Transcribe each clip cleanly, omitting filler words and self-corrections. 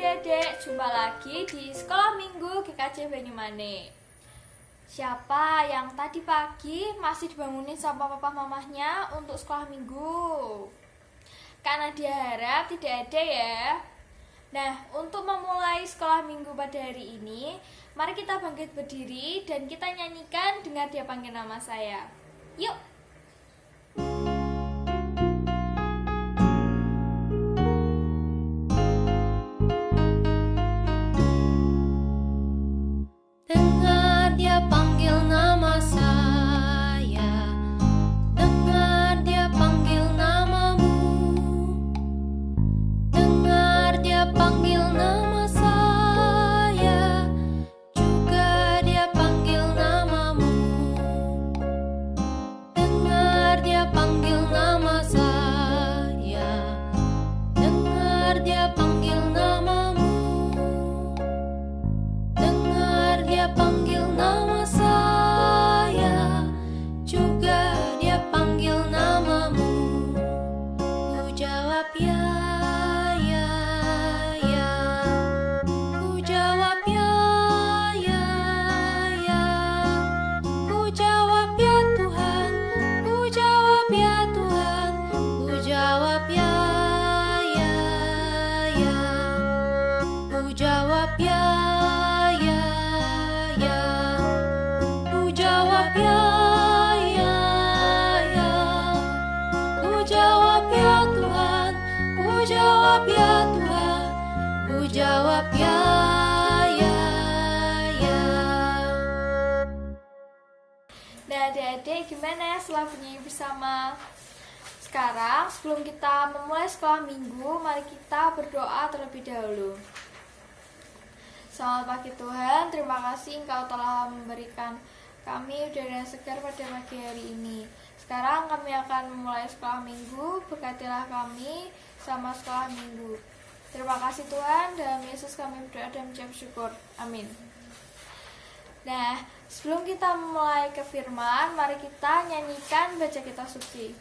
adik-adik, jumpa lagi di Sekolah Minggu GKJ Banyumane. Siapa yang tadi pagi masih dibangunin sama papa mamahnya untuk sekolah minggu? Karena dia harap tidak ada ya. Nah, untuk memulai sekolah minggu pada hari ini, mari kita bangkit berdiri dan kita nyanyikan Dengar Dia Panggil Nama Saya. Yuk! Dengar dia panggil nama saya, dengar dia panggil namamu, dengar dia panggil nama saya, juga dia panggil namamu. Dengar dia panggil nama saya, dengar dia panggil namamu. Dia panggil nama saya, juga dia panggil namamu. Ku jawab ya, ya, ya. Ku jawab ya, ya, ya. Ku jawab ya Tuhan, ku jawab ya Tuhan, ku jawab ya, ya, ya. Ku jawab ya. Jawab ya, ya, ya. Nah adik-adik, gimana ya setelah bernyanyi bersama? Sekarang sebelum kita memulai sekolah minggu, mari kita berdoa terlebih dahulu. Selamat pagi Tuhan, terima kasih Engkau telah memberikan kami udara segar pada pagi hari ini. Sekarang kami akan memulai sekolah minggu, berkatilah kami sama sekolah minggu. Terima kasih Tuhan, dalam Yesus kami berdoa dan mengucap syukur. Amin. Nah, sebelum kita memulai ke firman, mari kita nyanyikan baca kitab suci.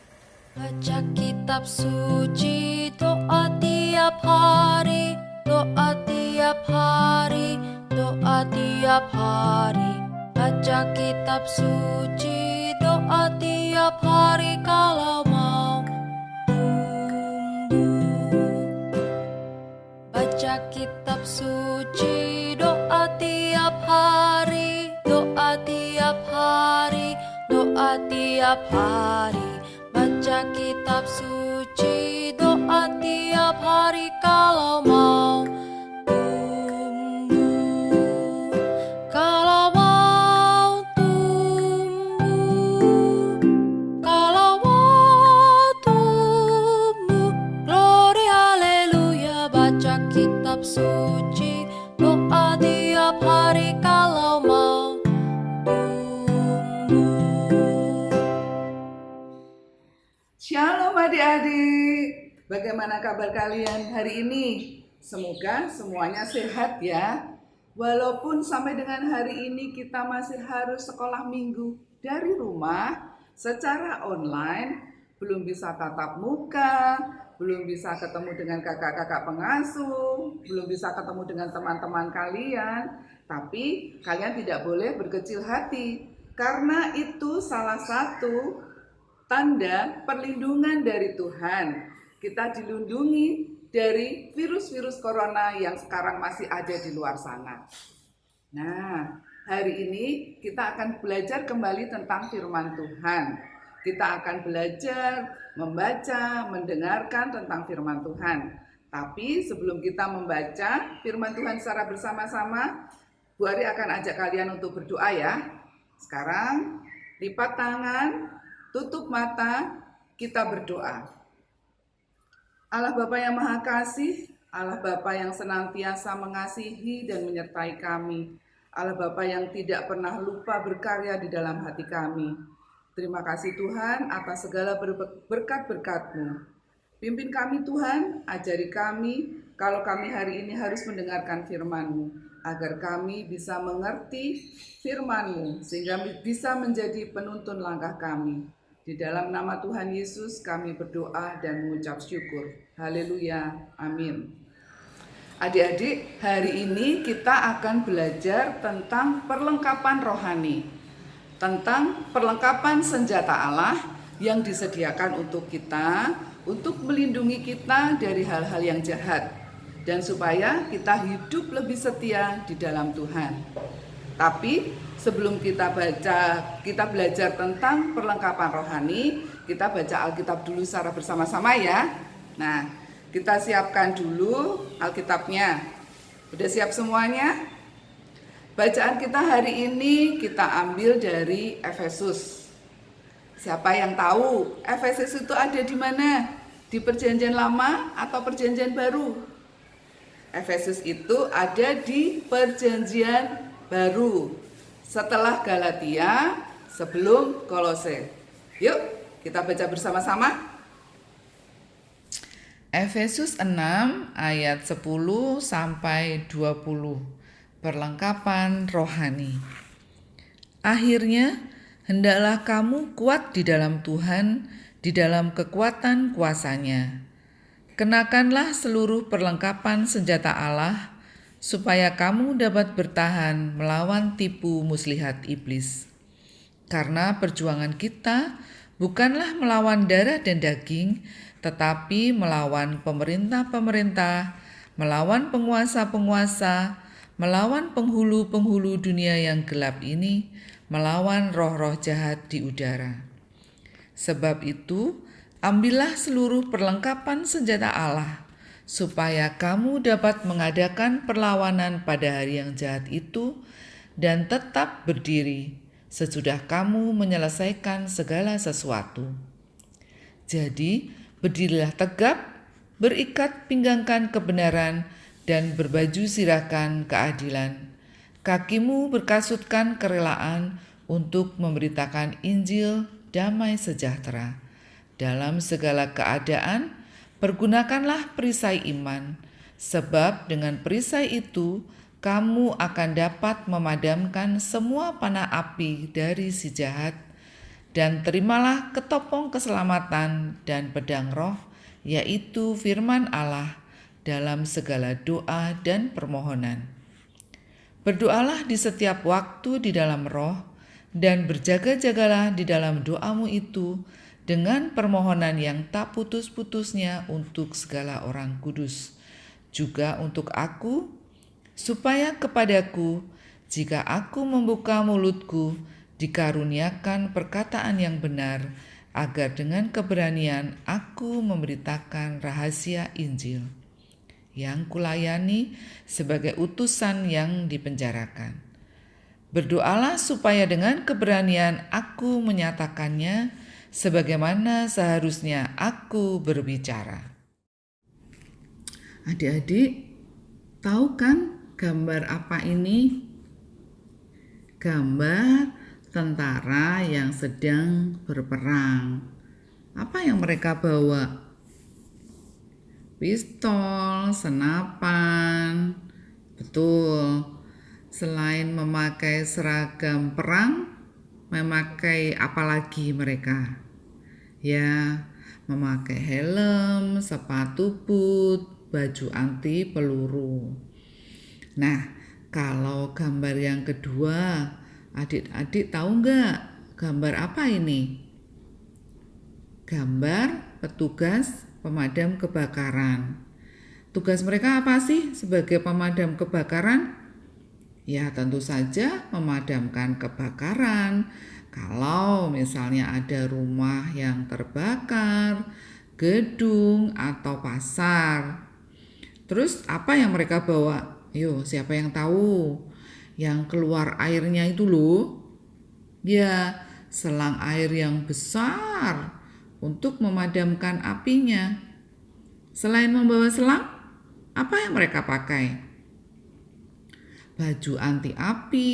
Baca kitab suci, doa tiap hari, doa tiap hari, doa tiap hari. Baca kitab suci, doa tiap hari kalau mau baca kitab suci, doa tiap hari, doa tiap hari, doa tiap hari. Baca kitab suci, doa tiap hari kalau mau tumbuh, kalau mau tumbuh, kalau mau tumbuh. Glory haleluya. Baca kitab suci, doa tiap hari kalau mau tumbuh. Shalom adik-adik, bagaimana kabar kalian hari ini? Semoga semuanya sehat ya. Walaupun sampai dengan hari ini kita masih harus sekolah minggu dari rumah secara online, belum bisa tatap muka, belum bisa ketemu dengan kakak-kakak pengasuh, belum bisa ketemu dengan teman-teman kalian. Tapi kalian tidak boleh berkecil hati, karena itu salah satu tanda perlindungan dari Tuhan. Kita dilindungi dari virus-virus corona yang sekarang masih ada di luar sana. Nah, hari ini kita akan belajar kembali tentang firman Tuhan. Kita akan belajar, membaca, mendengarkan tentang firman Tuhan. Tapi sebelum kita membaca firman Tuhan secara bersama-sama, Bu Ari akan ajak kalian untuk berdoa ya. Sekarang, lipat tangan, tutup mata, kita berdoa. Allah Bapa yang Maha Kasih, Allah Bapa yang senantiasa mengasihi dan menyertai kami, Allah Bapa yang tidak pernah lupa berkarya di dalam hati kami. Terima kasih Tuhan atas segala berkat-berkat-Mu. Pimpin kami Tuhan, ajari kami kalau kami hari ini harus mendengarkan firman-Mu, agar kami bisa mengerti firman-Mu, sehingga bisa menjadi penuntun langkah kami. Di dalam nama Tuhan Yesus kami berdoa dan mengucap syukur. Haleluya. Amin. Adik-adik, hari ini kita akan belajar tentang perlengkapan rohani, tentang perlengkapan senjata Allah yang disediakan untuk kita, untuk melindungi kita dari hal-hal yang jahat, dan supaya kita hidup lebih setia di dalam Tuhan. Tapi sebelum kita belajar tentang perlengkapan rohani, kita baca Alkitab dulu secara bersama-sama ya. Nah, kita siapkan dulu Alkitabnya. Udah siap semuanya? Bacaan kita hari ini kita ambil dari Efesus. Siapa yang tahu Efesus itu ada di mana? Di Perjanjian Lama atau Perjanjian Baru? Efesus itu ada di Perjanjian Baru. Setelah Galatia, sebelum Kolose. Yuk, kita baca bersama-sama. Efesus 6 ayat 10 sampai 20. Perlengkapan rohani. Akhirnya, hendaklah kamu kuat di dalam Tuhan, di dalam kekuatan kuasa-Nya. Kenakanlah seluruh perlengkapan senjata Allah, supaya kamu dapat bertahan melawan tipu muslihat iblis. Karena perjuangan kita bukanlah melawan darah dan daging, tetapi melawan pemerintah-pemerintah, melawan penguasa-penguasa, melawan penghulu-penghulu dunia yang gelap ini, melawan roh-roh jahat di udara. Sebab itu, ambillah seluruh perlengkapan senjata Allah, supaya kamu dapat mengadakan perlawanan pada hari yang jahat itu, dan tetap berdiri sesudah kamu menyelesaikan segala sesuatu. Jadi, berdirilah tegap, berikat pinggangkan kebenaran, dan berbaju sirahkan keadilan. Kakimu berkasutkan kerelaan untuk memberitakan Injil damai sejahtera. Dalam segala keadaan, pergunakanlah perisai iman, sebab dengan perisai itu kamu akan dapat memadamkan semua panah api dari si jahat. Dan terimalah ketopong keselamatan dan pedang roh, yaitu firman Allah, dalam segala doa dan permohonan. Berdoalah di setiap waktu di dalam roh, dan berjaga-jagalah di dalam doamu itu dengan permohonan yang tak putus-putusnya untuk segala orang kudus, juga untuk aku, supaya kepadaku, jika aku membuka mulutku, dikaruniakan perkataan yang benar, agar dengan keberanian aku memberitakan rahasia Injil, yang kulayani sebagai utusan yang dipenjarakan. Berdoalah supaya dengan keberanian aku menyatakannya, sebagaimana seharusnya aku berbicara. Adik-adik, tahu kan gambar apa ini? Gambar tentara yang sedang berperang. Apa yang mereka bawa? Pistol, senapan. Betul. Selain memakai seragam perang, memakai apa lagi mereka? Ya, memakai helm, sepatu boot, baju anti peluru. Nah, kalau gambar yang kedua, adik-adik tahu nggak gambar apa ini? Gambar petugas pemadam kebakaran. Tugas mereka apa sih sebagai pemadam kebakaran? Ya, tentu saja memadamkan kebakaran. Kalau misalnya ada rumah yang terbakar, gedung atau pasar. Terus apa yang mereka bawa? Ayo, siapa yang tahu? Yang keluar airnya itu loh. Ya, selang air yang besar untuk memadamkan apinya. Selain membawa selang, apa yang mereka pakai? Baju anti api,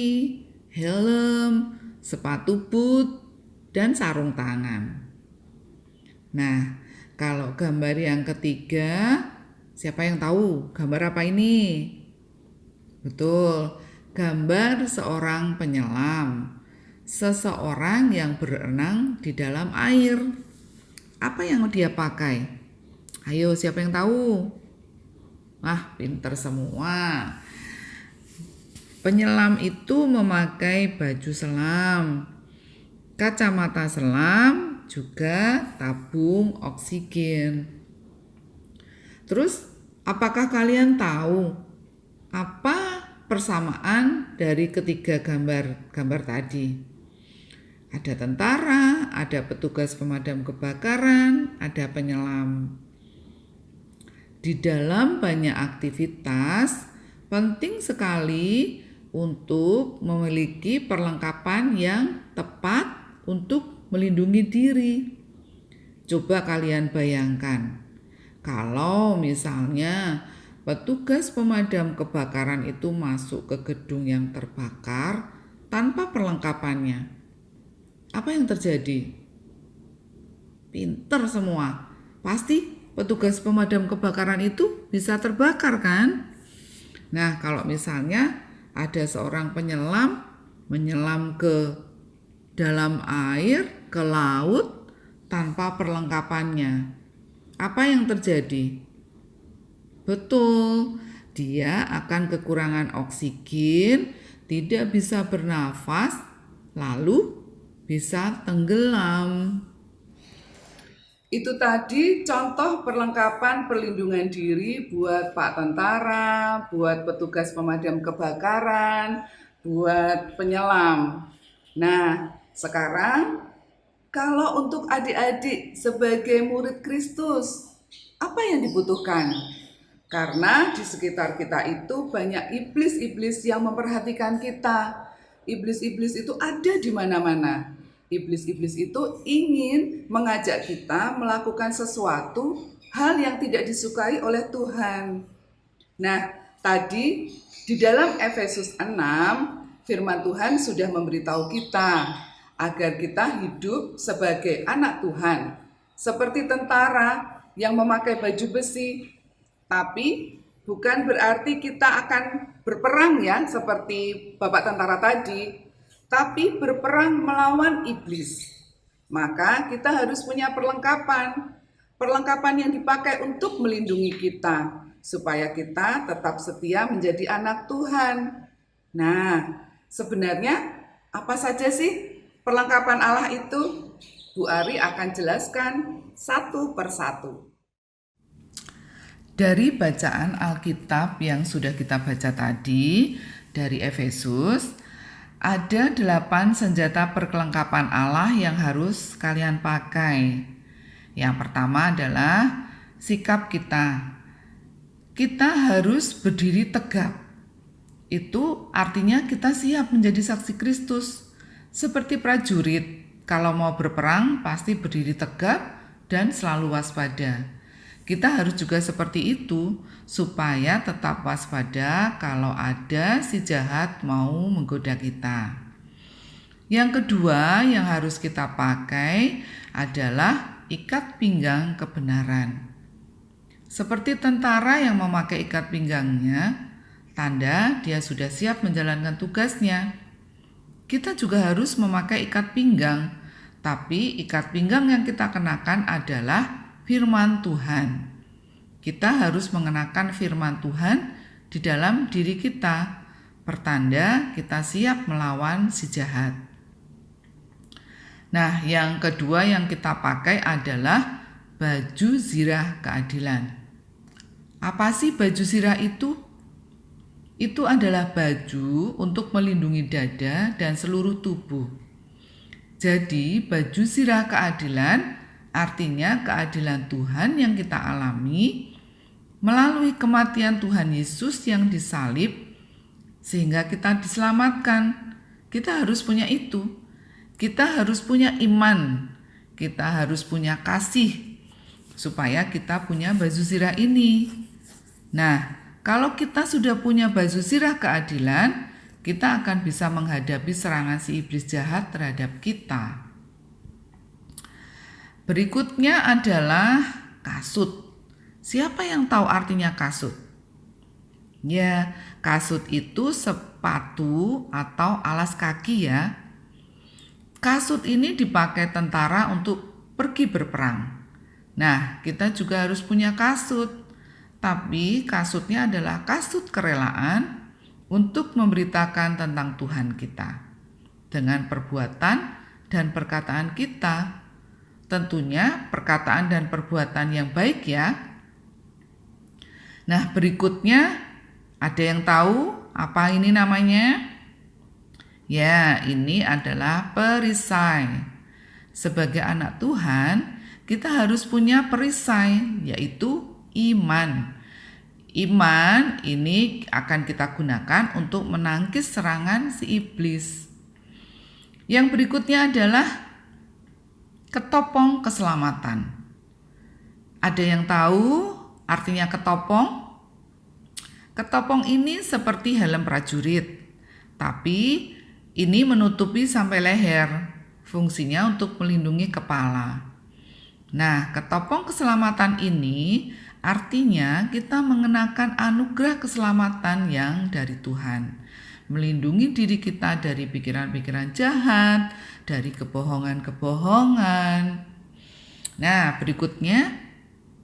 helm, sepatu boot, dan sarung tangan. Nah, kalau gambar yang ketiga, siapa yang tahu gambar apa ini? Betul, gambar seorang penyelam, seseorang yang berenang di dalam air. Apa yang dia pakai? Ayo, siapa yang tahu? Pinter semua. Penyelam itu memakai baju selam, kacamata selam, juga tabung oksigen. Terus, apakah kalian tahu apa persamaan dari ketiga gambar tadi? Ada tentara, ada petugas pemadam kebakaran, ada penyelam. Di dalam banyak aktivitas, penting sekali untuk memiliki perlengkapan yang tepat untuk melindungi diri. Coba kalian bayangkan, kalau misalnya petugas pemadam kebakaran itu masuk ke gedung yang terbakar tanpa perlengkapannya, apa yang terjadi? Pinter semua. Pasti petugas pemadam kebakaran itu bisa terbakar kan? Nah, kalau misalnya ada seorang penyelam menyelam ke dalam air, ke laut tanpa perlengkapannya, apa yang terjadi? Betul, dia akan kekurangan oksigen, tidak bisa bernafas, lalu bisa tenggelam. Itu tadi contoh perlengkapan perlindungan diri buat Pak Tentara, buat petugas pemadam kebakaran, buat penyelam. Nah, sekarang kalau untuk adik-adik sebagai murid Kristus, apa yang dibutuhkan? Karena di sekitar kita itu banyak iblis-iblis yang memperhatikan kita. Iblis-iblis itu ada di mana-mana. Iblis-iblis itu ingin mengajak kita melakukan sesuatu hal yang tidak disukai oleh Tuhan. Nah, tadi di dalam Efesus 6, firman Tuhan sudah memberitahu kita agar kita hidup sebagai anak Tuhan, seperti tentara yang memakai baju besi. Tapi bukan berarti kita akan berperang ya, seperti Bapak tentara tadi, tapi berperang melawan iblis. Maka kita harus punya perlengkapan yang dipakai untuk melindungi kita, supaya kita tetap setia menjadi anak Tuhan. Nah, sebenarnya apa saja sih perlengkapan Allah itu? Bu Ari akan jelaskan satu persatu. Dari bacaan Alkitab yang sudah kita baca tadi, dari Efesus, ada 8 senjata perlengkapan Allah yang harus kalian pakai. Yang pertama adalah sikap kita. Kita harus berdiri tegap. Itu artinya kita siap menjadi saksi Kristus. Seperti prajurit, kalau mau berperang pasti berdiri tegap dan selalu waspada. Kita harus juga seperti itu supaya tetap waspada kalau ada si jahat mau menggoda kita. Yang kedua yang harus kita pakai adalah ikat pinggang kebenaran. Seperti tentara yang memakai ikat pinggangnya, tanda dia sudah siap menjalankan tugasnya. Kita juga harus memakai ikat pinggang, tapi ikat pinggang yang kita kenakan adalah firman Tuhan. Kita harus mengenakan firman Tuhan di dalam diri kita, pertanda kita siap melawan si jahat. Nah, yang kedua yang kita pakai adalah baju zirah keadilan. Apa sih baju zirah itu? Itu adalah baju untuk melindungi dada dan seluruh tubuh. Jadi, baju zirah keadilan artinya keadilan Tuhan yang kita alami melalui kematian Tuhan Yesus yang disalib sehingga kita diselamatkan. Kita harus punya itu. Kita harus punya iman. Kita harus punya kasih supaya kita punya baju zirah ini. Nah, kalau kita sudah punya baju zirah keadilan, kita akan bisa menghadapi serangan si iblis jahat terhadap kita. Berikutnya adalah kasut. Siapa yang tahu artinya kasut? Ya, kasut itu sepatu atau alas kaki ya. Kasut ini dipakai tentara untuk pergi berperang. Nah, kita juga harus punya kasut. tapi kasutnya adalah kasut kerelaan untuk memberitakan tentang Tuhan kita dengan perbuatan dan perkataan kita. Tentunya perkataan dan perbuatan yang baik ya. Nah, berikutnya ada yang tahu apa ini namanya? Ya, ini adalah perisai. Sebagai anak Tuhan, kita harus punya perisai, yaitu iman. Iman ini akan kita gunakan untuk menangkis serangan si iblis. Yang berikutnya adalah ketopong keselamatan. Ada yang tahu artinya ketopong? Ketopong ini seperti helm prajurit, tapi ini menutupi sampai leher, fungsinya untuk melindungi kepala. Nah, ketopong keselamatan ini artinya kita mengenakan anugerah keselamatan yang dari Tuhan, melindungi diri kita dari pikiran-pikiran jahat, dari kebohongan-kebohongan. Nah, berikutnya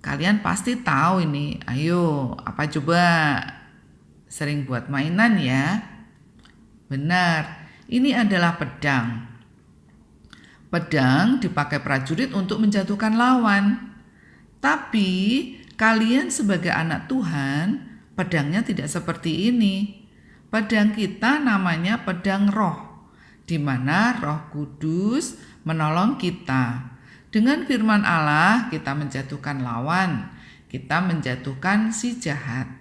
kalian pasti tahu ini. Ayo, apa coba? Sering buat mainan ya? Benar. Ini adalah pedang. Pedang dipakai prajurit untuk menjatuhkan lawan. Tapi kalian sebagai anak Tuhan, pedangnya tidak seperti ini. Pedang kita namanya pedang roh, di mana Roh Kudus menolong kita. Dengan firman Allah kita menjatuhkan lawan, kita menjatuhkan si jahat.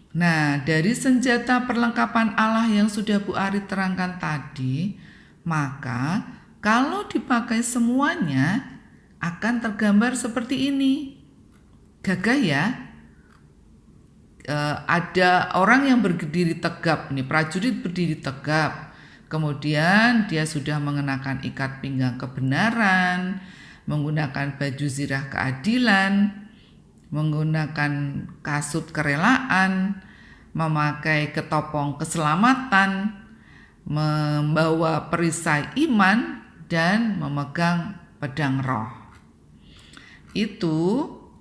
Nah, dari senjata perlengkapan Allah yang sudah Bu Ari terangkan tadi, maka kalau dipakai semuanya akan tergambar seperti ini. Gagah ya? Ada orang yang berdiri tegap, nih prajurit berdiri tegap. Kemudian dia sudah mengenakan ikat pinggang kebenaran, menggunakan baju zirah keadilan, menggunakan kasut kerelaan, memakai ketopong keselamatan, membawa perisai iman, dan memegang pedang roh. Itu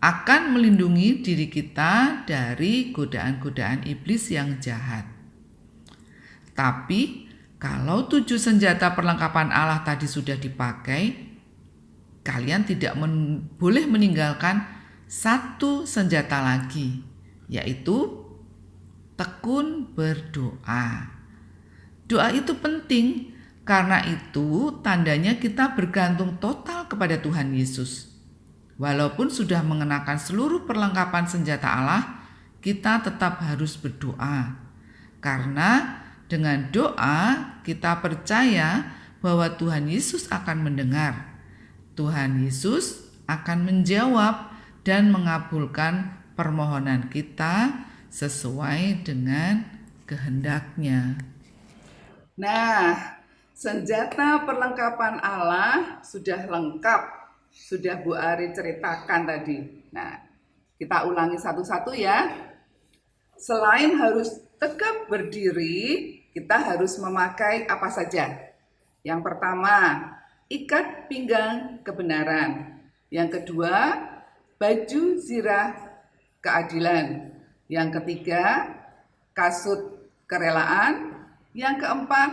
akan melindungi diri kita dari godaan-godaan iblis yang jahat. Tapi kalau 7 senjata perlengkapan Allah tadi sudah dipakai, kalian tidak boleh meninggalkan satu senjata lagi, yaitu tekun berdoa. Doa itu penting, karena itu tandanya kita bergantung total kepada Tuhan Yesus. Walaupun sudah mengenakan seluruh perlengkapan senjata Allah, kita tetap harus berdoa. Karena dengan doa kita percaya bahwa Tuhan Yesus akan mendengar. Tuhan Yesus akan menjawab dan mengabulkan permohonan kita sesuai dengan kehendak-Nya. Nah, senjata perlengkapan Allah sudah lengkap, sudah Bu Ari ceritakan tadi. Nah, kita ulangi satu-satu ya. Selain harus tegap berdiri, kita harus memakai apa saja? Yang pertama, ikat pinggang kebenaran. Yang kedua, baju zirah keadilan. Yang ketiga, kasut kerelaan. Yang keempat,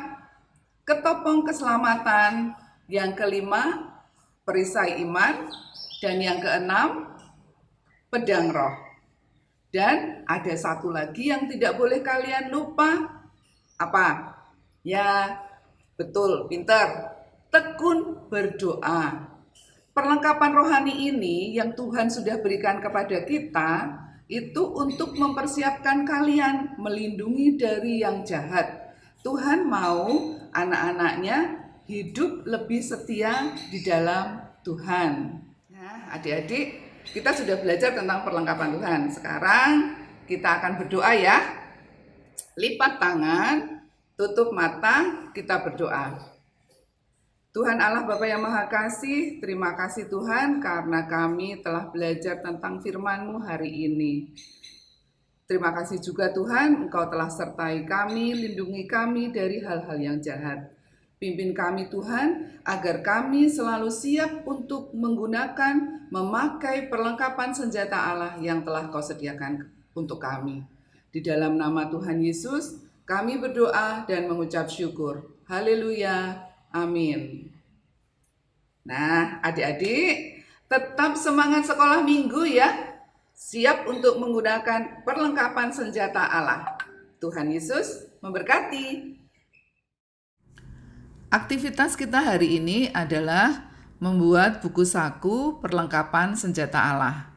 ketopong keselamatan. Yang kelima, perisai iman. Dan yang keenam, pedang roh. Dan ada satu lagi yang tidak boleh kalian lupa. Apa? Ya, betul, pintar. Tekun berdoa. Perlengkapan rohani ini yang Tuhan sudah berikan kepada kita, itu untuk mempersiapkan kalian melindungi dari yang jahat. Tuhan mau anak-anaknya hidup lebih setia di dalam Tuhan. Nah, adik-adik, kita sudah belajar tentang perlengkapan Tuhan. Sekarang kita akan berdoa ya. Lipat tangan, tutup mata, kita berdoa. Tuhan Allah Bapa yang Maha Kasih, terima kasih Tuhan karena kami telah belajar tentang firman-Mu hari ini. Terima kasih juga Tuhan, Engkau telah sertai kami, lindungi kami dari hal-hal yang jahat. Pimpin kami Tuhan, agar kami selalu siap untuk memakai perlengkapan senjata Allah yang telah Kau sediakan untuk kami. Di dalam nama Tuhan Yesus, kami berdoa dan mengucap syukur. Haleluya, amin. Nah, adik-adik, tetap semangat sekolah minggu ya. Siap untuk menggunakan perlengkapan senjata Allah. Tuhan Yesus memberkati. Aktivitas kita hari ini adalah membuat buku saku perlengkapan senjata Allah.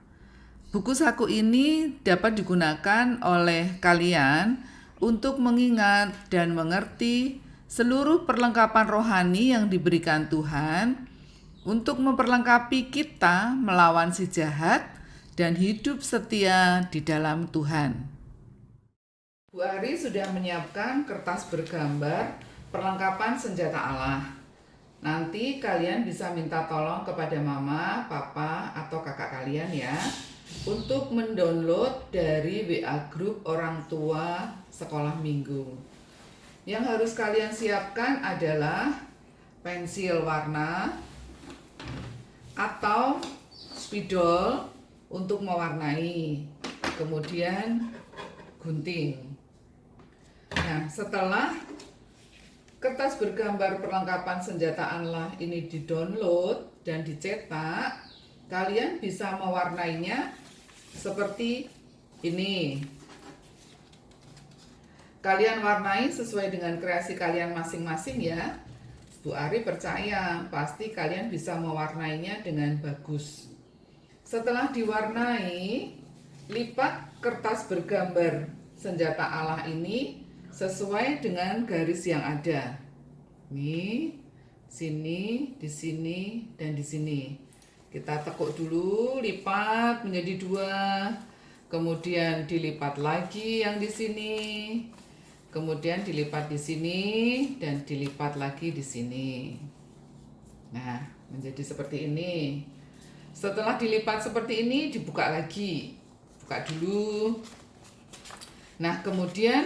Buku saku ini dapat digunakan oleh kalian untuk mengingat dan mengerti seluruh perlengkapan rohani yang diberikan Tuhan untuk memperlengkapi kita melawan si jahat dan hidup setia di dalam Tuhan. Bu Ari sudah menyiapkan kertas bergambar perlengkapan senjata Allah. Nanti kalian bisa minta tolong kepada mama, papa, atau kakak kalian ya untuk mendownload dari WA grup orang tua sekolah minggu. Yang harus kalian siapkan adalah pensil warna atau spidol untuk mewarnai, kemudian gunting. Nah, setelah kertas bergambar perlengkapan senjata Allah ini di-download dan dicetak, kalian bisa mewarnainya seperti ini. Kalian warnai sesuai dengan kreasi kalian masing-masing ya. Bu Ari percaya pasti kalian bisa mewarnainya dengan bagus. Setelah diwarnai, lipat kertas bergambar senjata Allah ini sesuai dengan garis yang ada. Nih, sini, di sini, dan di sini. Kita tekuk dulu, lipat menjadi 2. Kemudian dilipat lagi yang di sini. Kemudian dilipat di sini dan dilipat lagi di sini. Nah, menjadi seperti ini. Setelah dilipat seperti ini, dibuka lagi. Buka dulu. Nah, kemudian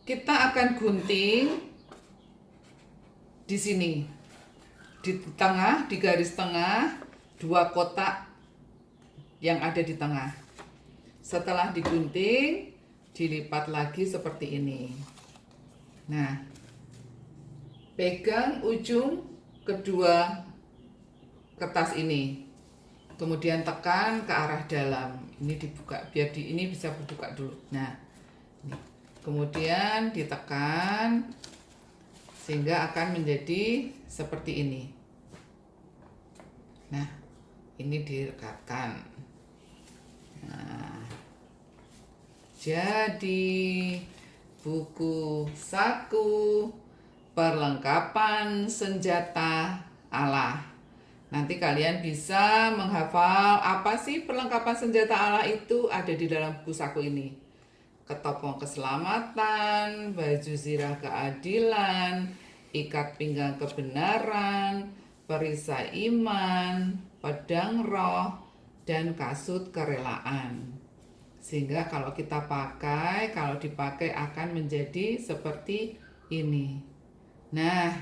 kita akan gunting di sini, di tengah, di garis tengah, 2 kotak yang ada di tengah. Setelah digunting, dilipat lagi seperti ini. Nah, pegang ujung kedua kertas ini, kemudian tekan ke arah dalam. Ini dibuka, biar ini bisa dibuka dulu. Nah, ini. Kemudian ditekan sehingga akan menjadi seperti ini. Nah, ini direkatkan. Nah, jadi buku saku perlengkapan senjata Allah. Nanti kalian bisa menghafal apa sih perlengkapan senjata Allah itu ada di dalam buku saku ini. Ketopong keselamatan, baju zirah keadilan, ikat pinggang kebenaran, perisai iman, pedang roh, dan kasut kerelaan. Sehingga kalau kita pakai, kalau dipakai akan menjadi seperti ini. Nah,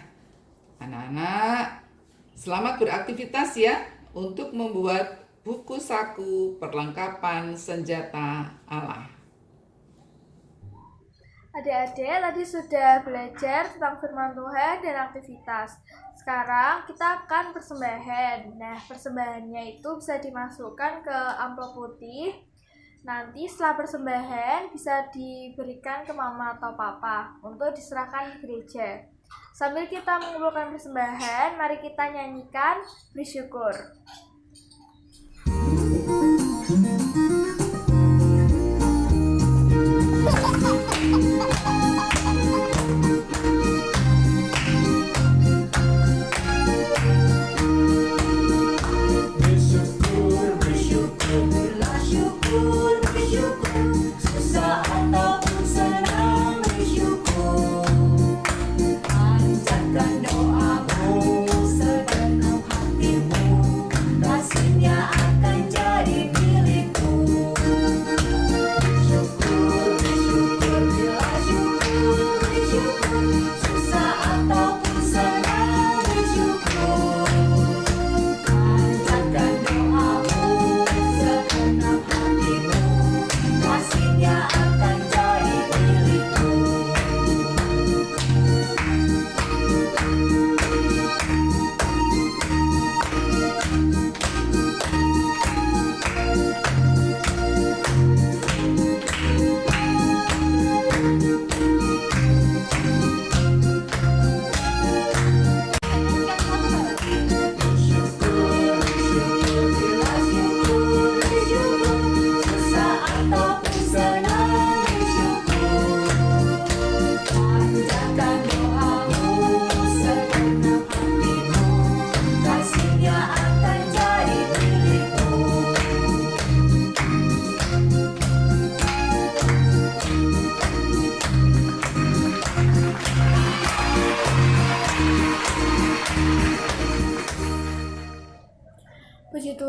anak-anak, selamat beraktivitas ya untuk membuat buku saku perlengkapan senjata Allah. Adik-adik tadi sudah belajar tentang firman Tuhan dan aktivitas. Sekarang kita akan persembahan. Nah, persembahannya itu bisa dimasukkan ke amplop putih. Nanti setelah persembahan bisa diberikan ke mama atau papa untuk diserahkan ke gereja. Sambil kita mengumpulkan persembahan, mari kita nyanyikan bersyukur. Kasihnya akan jadi milikku.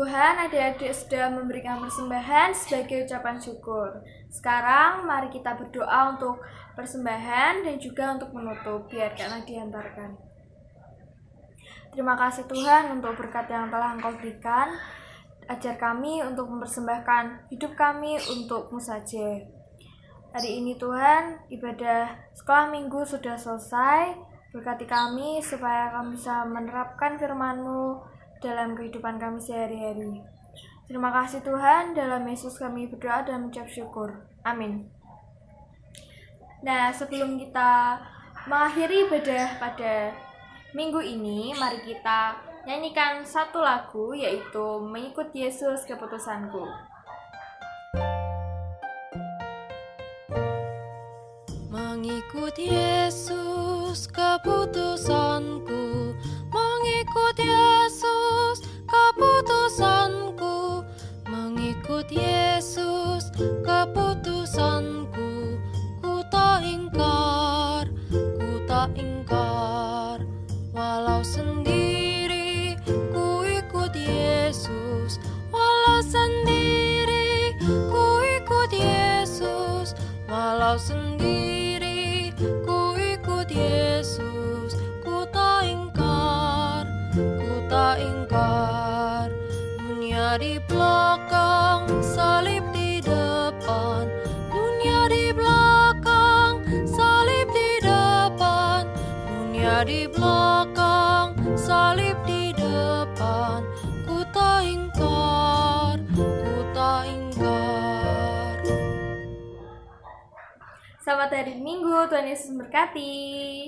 Tuhan, adik-adik sudah memberikan persembahan sebagai ucapan syukur. Sekarang mari kita berdoa untuk persembahan dan juga untuk menutup, biarkanlah diantarkan. Terima kasih Tuhan untuk berkat yang telah Engkau berikan. Ajar kami untuk mempersembahkan hidup kami untuk-Mu saja. Hari ini Tuhan, ibadah sekolah minggu sudah selesai. Berkati kami supaya kami bisa menerapkan firman-Mu dalam kehidupan kami sehari-hari. Terima kasih Tuhan, dalam Yesus kami berdoa dan mengucap syukur. Amin. Nah, sebelum kita mengakhiri ibadah pada minggu ini, mari kita nyanyikan satu lagu, yaitu Mengikut Yesus Keputusanku. Mengikut Yesus keputusanku, mengikut Yesus keputusanku, mengikut Yesus keputusanku. Ku tak ingkar, walau sendiri ku ikut Yesus, walau sendiri ku ikut Yesus, walau sendiri ku ikut Yesus. Ku tak ingkar, dunia di belakang, salib di depan, dunia di belakang, salib di depan, dunia di belakang, salib di depan. Ku tak ingkar. Selamat hari Minggu, Tuhan Yesus memberkati.